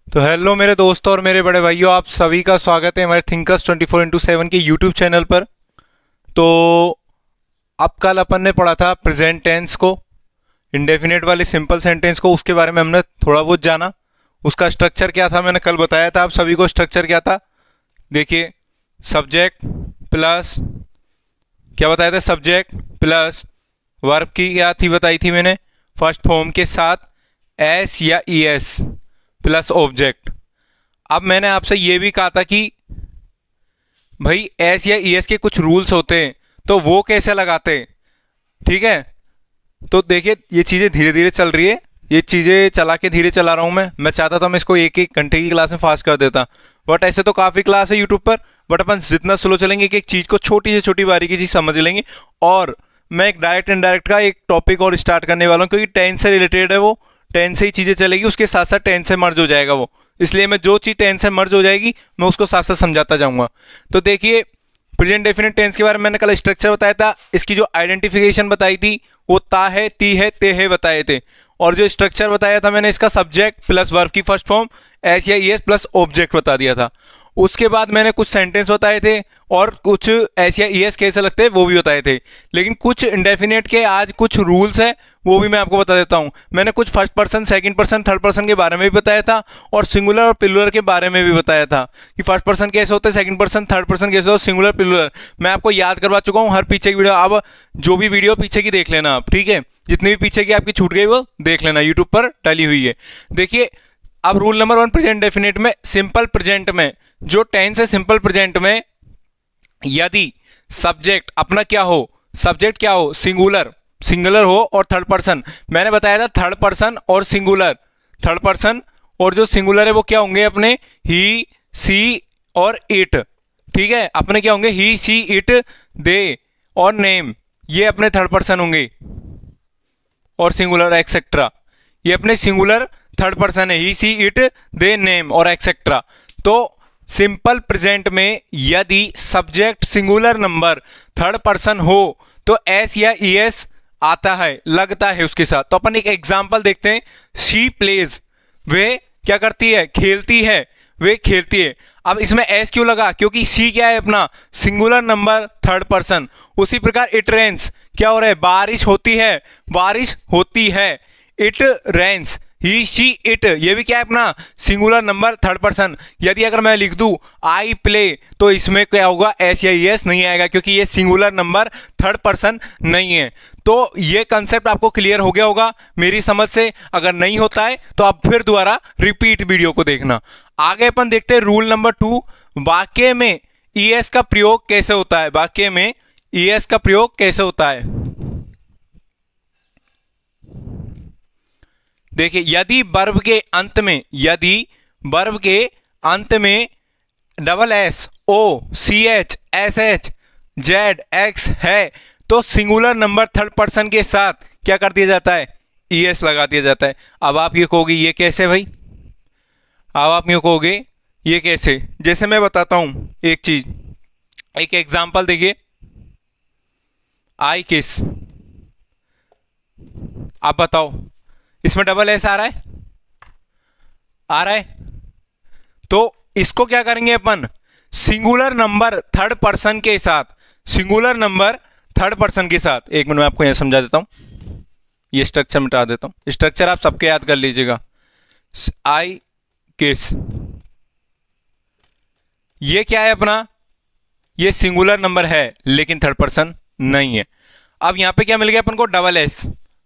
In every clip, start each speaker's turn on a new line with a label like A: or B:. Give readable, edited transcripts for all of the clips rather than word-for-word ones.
A: तो हेलो मेरे दोस्तों और मेरे बड़े भाइयों, आप सभी का स्वागत है हमारे थिंकर्स 24x7 के यूट्यूब चैनल पर। तो अब कल अपन ने पढ़ा था प्रेजेंट टेंस को, इंडेफिनेट वाले सिंपल सेंटेंस को। उसके बारे में हमने थोड़ा बहुत जाना। उसका स्ट्रक्चर क्या था मैंने कल बताया था आप सभी को। स्ट्रक्चर क्या था देखिए, सब्जेक्ट प्लस, क्या बताया था, सब्जेक्ट प्लस वर्ब की क्या थी बताई थी मैंने, फर्स्ट फॉर्म के साथ एस या ई एस प्लस ऑब्जेक्ट। अब मैंने आपसे ये भी कहा था कि भाई एस या ई एस के कुछ रूल्स होते हैं, तो वो कैसे लगाते हैं। ठीक है, तो देखिए ये चीज़ें धीरे धीरे चल रही है, ये चीज़ें चला के धीरे चला रहा हूँ मैं चाहता था मैं इसको एक एक घंटे की क्लास में फास्ट कर देता, बट ऐसे तो काफ़ी क्लास है यूट्यूब पर। बट अपन जितना स्लो चलेंगे एक एक चीज़ को छोटी से छोटी बारीकी चीज़ समझ लेंगे। और मैं एक डायरेक्ट इनडायरेक्ट का एक टॉपिक और स्टार्ट करने वाला हूँ, क्योंकि टेंस से रिलेटेड है वो, टेंस से ही चीज़ें चलेगी, उसके साथ साथ टेंस से मर्ज हो जाएगा वो। इसलिए मैं जो चीज़ टेंस से मर्ज हो जाएगी मैं उसको साथ साथ समझाता जाऊँगा। तो देखिए, प्रेजेंट डेफिनेट टेंस के बारे में मैंने कल स्ट्रक्चर बताया था। इसकी जो आइडेंटिफिकेशन बताई थी वो ता है, ती है, ते है बताए थे। और जो स्ट्रक्चर बताया था मैंने, इसका सब्जेक्ट प्लस वर्ब की फर्स्ट फॉर्म एस या ई एस प्लस ऑब्जेक्ट बता दिया था। उसके बाद मैंने कुछ सेंटेंस बताए थे और कुछ एस या ई एस कैसे लगते हैं वो भी बताए थे। लेकिन कुछ इंडेफिनेट के आज कुछ रूल्स है वो भी मैं आपको बता देता हूँ। मैंने कुछ first person, second person, third person के बारे में भी बताया था, और सिंगुलर और प्लूरल के बारे में भी बताया था कि फर्स्ट पर्सन कैसे होते हैं, सेकंड पर्सन, थर्ड पर्सन कैसे होते, सिंगुलर प्लूरल मैं आपको याद करवा चुका हूँ हर पीछे की वीडियो। अब जो भी वीडियो पीछे की देख लेना आप, ठीक है, जितनी भी पीछे की आपकी छूट गई वो देख लेना, यूट्यूब पर डली हुई है। देखिए, अब रूल नंबर 1 प्रेजेंट डेफिनेट में, सिंपल प्रेजेंट में जो टेंस है, सिंपल प्रेजेंट में यदि सब्जेक्ट अपना क्या हो, सब्जेक्ट क्या हो, सिंगुलर, सिंगुलर हो और थर्ड पर्सन। मैंने बताया था थर्ड पर्सन और सिंगुलर, थर्ड पर्सन और जो सिंगुलर है वो क्या होंगे अपने, ही, सी और इट। ठीक है, अपने क्या होंगे, ही, सी, इट, दे और नेम, ये अपने थर्ड पर्सन होंगे, और सिंगुलर एक्सेट्रा ये अपने सिंगुलर थर्ड पर्सन है, ही, सी, इट, दे, नेम और एक्सेट्रा। तो सिंपल प्रेजेंट में यदि subject singular number third person हो तो एस या ई एस आता है, लगता है उसके साथ। तो अपन एक एग्जांपल देखते हैं। शी प्लेज, वे क्या करती है, खेलती है, वे खेलती है। अब इसमें एस क्यों लगा, क्योंकि शी क्या है अपना सिंगुलर नंबर थर्ड पर्सन। उसी प्रकार इट रेन्स, क्या हो रहा है, बारिश होती है, बारिश होती है, it rains, he, she, it, ये भी क्या है अपना सिंगुलर नंबर थर्ड पर्सन। यदि अगर मैं लिख दूं आई प्ले तो इसमें क्या होगा, एस या एस नहीं आएगा, क्योंकि ये सिंगुलर नंबर थर्ड पर्सन नहीं है। तो ये कंसेप्ट आपको क्लियर हो गया होगा मेरी समझ से। अगर नहीं होता है तो आप फिर दोबारा रिपीट वीडियो को देखना। आगे अपन देखते हैं रूल नंबर 2, वाक्य में ई एस का प्रयोग कैसे होता है, वाक्य में ई एस का प्रयोग कैसे होता है। देखिए, यदि वर्ब के अंत में, यदि वर्ब के अंत में double s, o, c h, s h, z, x है तो सिंगुलर नंबर थर्ड पर्सन के साथ क्या कर दिया जाता है, ई एस लगा दिया जाता है। अब आप ये कहोगे ये कैसे भाई, अब आप ये कहोगे ये कैसे, जैसे मैं बताता हूं एक चीज, एक एग्जांपल देखिए, आई किस। आप बताओ इसमें डबल एस आ रहा है, आ रहा है, तो इसको क्या करेंगे अपन, सिंगुलर नंबर थर्ड पर्सन के साथ, सिंगुलर नंबर थर्ड पर्सन के साथ। एक मिनट में आपको यह समझा देता हूं, ये स्ट्रक्चर मिटा देता हूं, स्ट्रक्चर आप सबके याद कर लीजिएगा। आई किस, ये क्या है अपना, ये सिंगुलर नंबर है लेकिन थर्ड पर्सन नहीं है। अब यहां पे क्या मिल गया अपन को, डबल एस,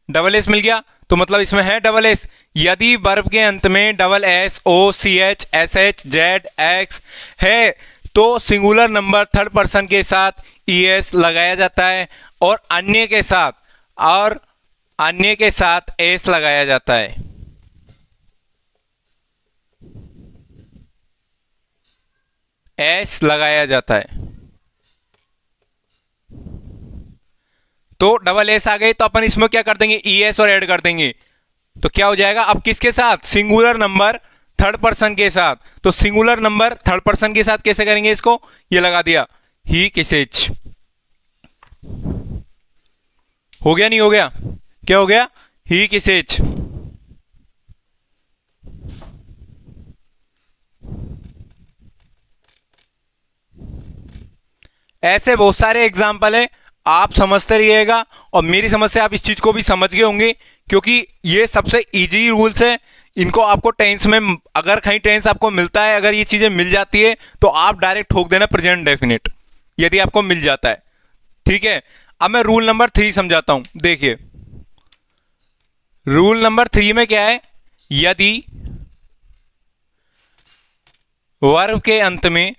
A: डबल एस मिल गया, तो मतलब इसमें है डबल एस। यदि वर्ब के अंत में double s, o, c h, s h, z, x है तो सिंगुलर नंबर थर्ड पर्सन के साथ ई एस लगाया जाता है, और अन्य के साथ, और अन्य के साथ एस लगाया जाता है। एस लगाया जाता है। तो डबल एस आ गए तो अपन इसमें क्या कर देंगे, ई एस और ऐड कर देंगे, तो क्या हो जाएगा, अब किसके साथ, सिंगुलर नंबर थर्ड पर्सन के साथ। तो सिंगुलर नंबर थर्ड पर्सन के साथ कैसे करेंगे इसको, ये लगा दिया, ही किसेच, हो गया नहीं हो गया, क्या हो गया, ही किसेच। ऐसे बहुत सारे एग्जाम्पल है, आप समझते रहिएगा और मेरी समझ से आप इस चीज को भी समझ गए होंगे, क्योंकि ये सबसे इजी रूल्स है। इनको आपको टेंस में, अगर कहीं टेंस आपको मिलता है, अगर ये चीजें मिल जाती है तो आप डायरेक्ट ठोक देना प्रेजेंट डेफिनेट, यदि आपको मिल जाता है। ठीक है, अब मैं रूल नंबर 3 समझाता हूं। देखिए रूल नंबर 3 में क्या है, यदि वर्ब के अंत में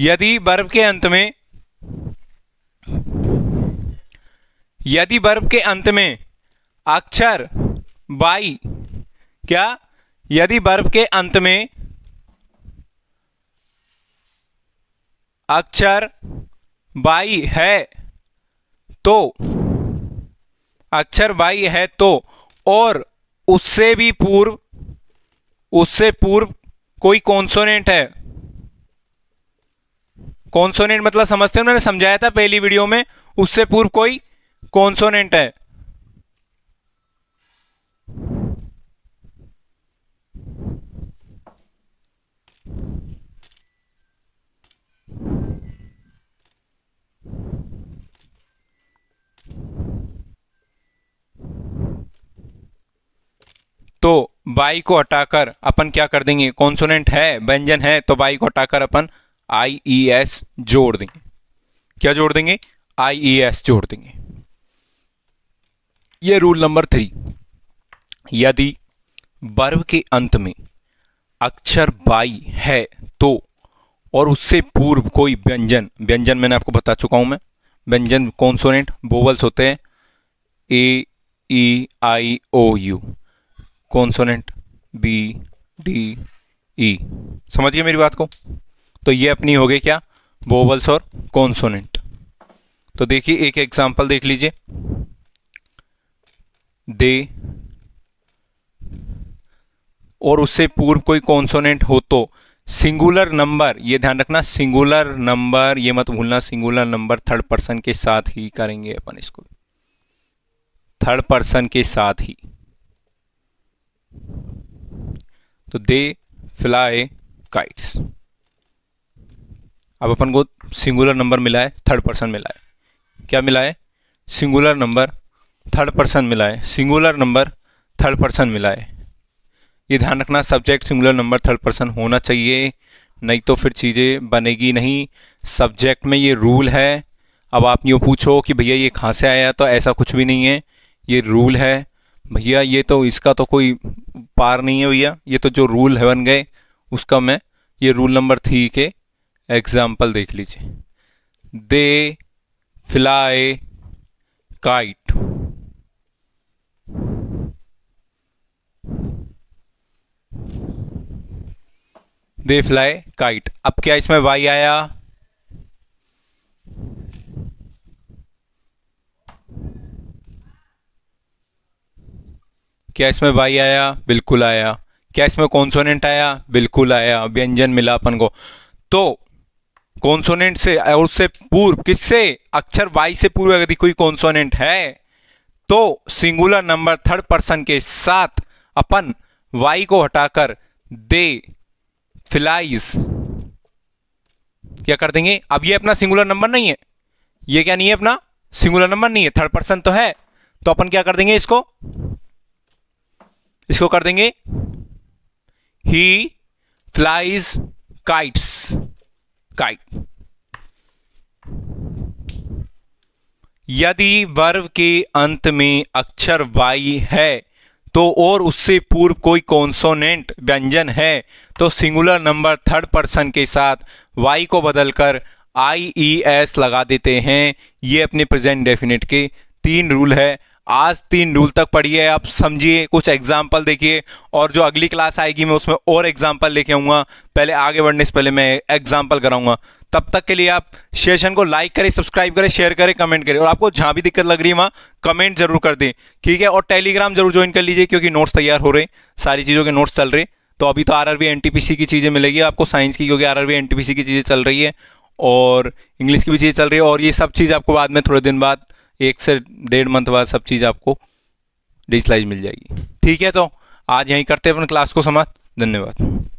A: यदि वर्ब के अंत में अक्षर बाई, क्या, यदि वर्ब के अंत में अक्षर बाई है तो, अक्षर बाई है तो, और उससे पूर्व कोई कॉन्सोनेंट है। कॉन्सोनेंट मतलब समझते हो, मैंने समझाया था पहली वीडियो में, उससे पूर्व कोई कॉन्सोनेंट है। तो बाई को हटाकर अपन क्या कर देंगे, कॉन्सोनेंट है, व्यंजन है, तो बाई को हटाकर अपन IES जोड़ देंगे। क्या जोड़ देंगे, IES जोड़ देंगे। ये रूल नंबर 3। यदि वर्ब के अंत में अक्षर बाई है तो, और उससे पूर्व कोई व्यंजन, व्यंजन मैंने आपको बता चुका हूं मैं, व्यंजन कॉन्सोनेंट वोवल्स होते हैं, AEIOU, कॉन्सोनेंट BDE। समझिए मेरी बात को। तो ये अपनी हो गई क्या, वोवल्स और कॉन्सोनेंट। तो देखिए एक एग्जांपल देख लीजिए, दे और उससे पूर्व कोई कॉन्सोनेंट हो तो सिंगुलर नंबर, ये ध्यान रखना, सिंगुलर नंबर, ये मत भूलना, सिंगुलर नंबर थर्ड पर्सन के साथ ही करेंगे अपन इसको, थर्ड पर्सन के साथ ही। तो दे फ्लाई काइट्स, अब अपन को सिंगुलर नंबर मिला है, थर्ड पर्सन मिला है। क्या मिला है, सिंगुलर नंबर थर्ड पर्सन मिला है, सिंगुलर नंबर थर्ड पर्सन मिला है। ये ध्यान रखना, subject singular number third person होना चाहिए, नहीं तो फिर चीज़ें बनेगी नहीं। सब्जेक्ट में ये रूल है। अब आप यूँ पूछो कि भैया ये कहाँ से आया, तो ऐसा कुछ भी नहीं है, ये रूल है भैया, ये तो इसका तो कोई पार नहीं है भैया, ये तो जो रूल है बन गए उसका। मैं ये रूल नंबर 3 के एग्जाम्पल देख लीजिए, they fly kite, they fly kite. अब क्या इसमें वाई आया, क्या इसमें वाई आया, बिल्कुल आया। क्या इसमें कॉन्सोनेंट आया, बिल्कुल आया, व्यंजन मिला अपन को। तो कॉन्सोनेंट से और उससे पूर्व, किससे, अक्षर वाई से पूर्व यदि कोई कॉन्सोनेंट है तो सिंगुलर नंबर थर्ड पर्सन के साथ अपन वाई को हटाकर दे फ्लाइज क्या कर देंगे। अब ये अपना सिंगुलर नंबर नहीं है, ये क्या नहीं है, अपना सिंगुलर नंबर नहीं है, थर्ड पर्सन तो है, तो अपन क्या कर देंगे, इसको कर देंगे ही फ्लाइज काइट्स, काइट। यदि वर्ब के अंत में अक्षर वाई है तो और उससे पूर्व कोई कॉन्सोनेंट व्यंजन है तो सिंगुलर नंबर थर्ड पर्सन के साथ वाई को बदलकर IES लगा देते हैं। ये अपने प्रेजेंट डेफिनेट के 3 रूल है। आज 3 रूल तक पढ़िए, आप समझिए, कुछ एग्जाम्पल देखिए, और जो अगली क्लास आएगी मैं उसमें और एग्जाम्पल लेके आऊँगा। पहले आगे बढ़ने से पहले मैं एग्जाम्पल कराऊंगा। तब तक के लिए आप सेशन को लाइक करें, सब्सक्राइब करें, शेयर करें, कमेंट करें, और आपको जहां भी दिक्कत लग रही है वहां कमेंट जरूर कर दें, ठीक है। और टेलीग्राम जरूर ज्वाइन कर लीजिए, क्योंकि नोट्स तैयार हो रहे, सारी चीज़ों के नोट्स चल रहे। तो अभी तो RRB NTPC की चीज़ें मिलेगी आपको, साइंस की, क्योंकि RRB NTPC की चीज़ें चल रही है, और इंग्लिश की भी चीज़ें चल रही है, और ये सब चीज़ आपको बाद में थोड़े दिन बाद, 1 से 1.5 मंथ बाद सब चीज़ आपको डिजिटलाइज मिल जाएगी, ठीक है। तो आज यहीं करते हैं अपन क्लास को समाप्त। धन्यवाद।